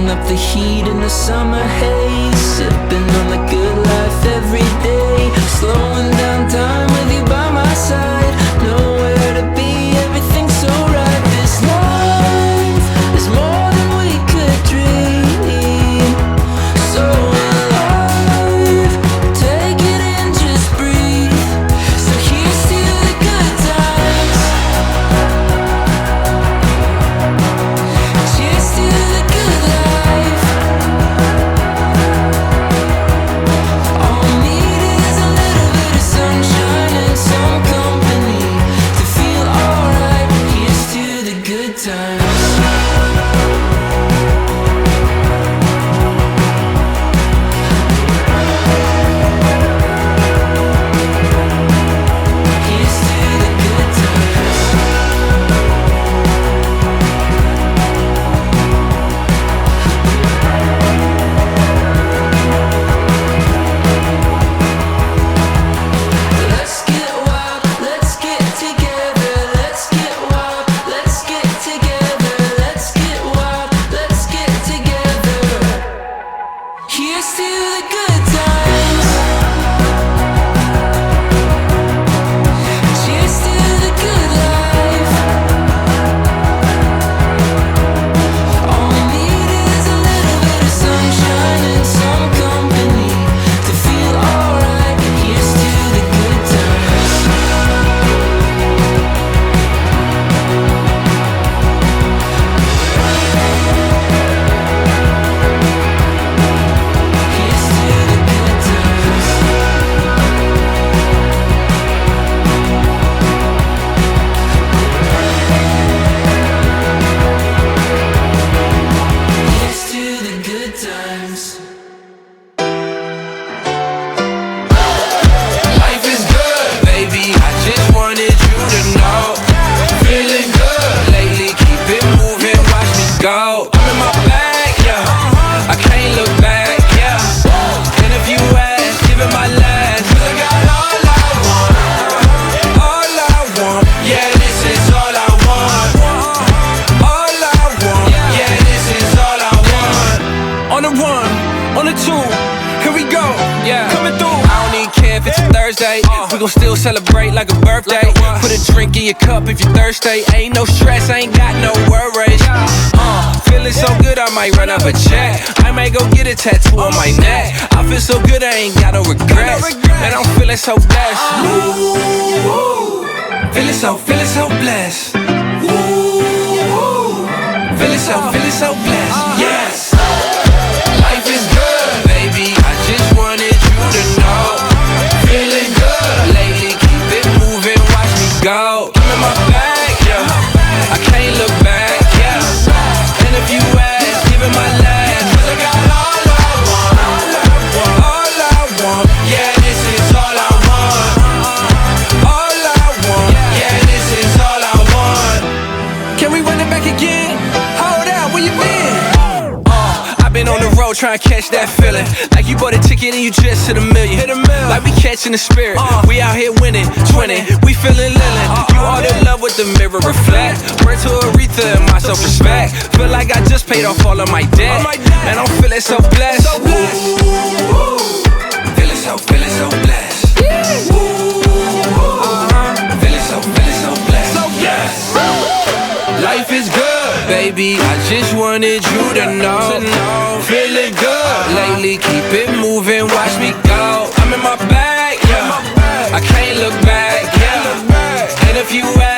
soaking up the heat in the summer haze, sipping on the good life every day, slowing down time with you by my side, nowhere to be, everything's so right. This life is more than we could dream, so alive, take it in, just breathe. So here's to the good times, cheers to the good life. All we need is a little bit of sunshine and some company to feel alright. Here's to the good times. Here's to the good times. Let's get wild, let's get together. Let's get wild, let's get together. Let's get wild, let's get together. Here's to the good times. Cheers to the good life. All we need is a little bit of sunshine and some company to feel alright. Here's to the good times. Here's to the good times. Here's to the good times. Life is good, baby, I just wanted you to know. Feeling good lately, keep it moving, watch me go. I'm in my bag, yeah, I can't look back, yeah. And if you ask, give it my last, 'cause I got all I want, yeah, this is all I want. All I want, yeah, this is all I want. On the one, on the two, here we go, yeah, coming through. I don't even care if it's a Thursday, we gon' still celebrate like a birthday. Put a drink in your cup if you're thirsty. Ain't no stress, ain't got no worries. Feeling so good, I might run up a check. I might go get a tattoo on my neck. I feel so good, I ain't got no regrets. Man, I'm feeling so blessed. Ooh, feeling so blessed. Ooh, feeling so blessed. Yes, life is good, baby. I just wanted you to know. Feeling good lately, keep it moving, watch me go. I'm in my bag, yeah, I can't look back, yeah. And if you ask, give it my last, 'cause I got all I want, all I want, yeah, this is all I want. All I want, yeah, this is all I want. Can we run it back again? Hold out, where you been? I've been on the road trying to catch that feeling, like you bought a ticket and you just hit a million. Like we catching the spirit, we out here winning, twinning, we feeling lilin'. You all in love with the mirror reflect. Word to Aretha and my self-respect. Feel like I just paid off all of my debt, and I'm feeling so blessed. Ooh, feeling so blessed. Feeling so blessed. Yes. Life is good, baby, I just wanted you to know. Feeling good lately, keep it moving, watch me go. I'm in my bag, yeah, I can't look back, yeah. And if you ask,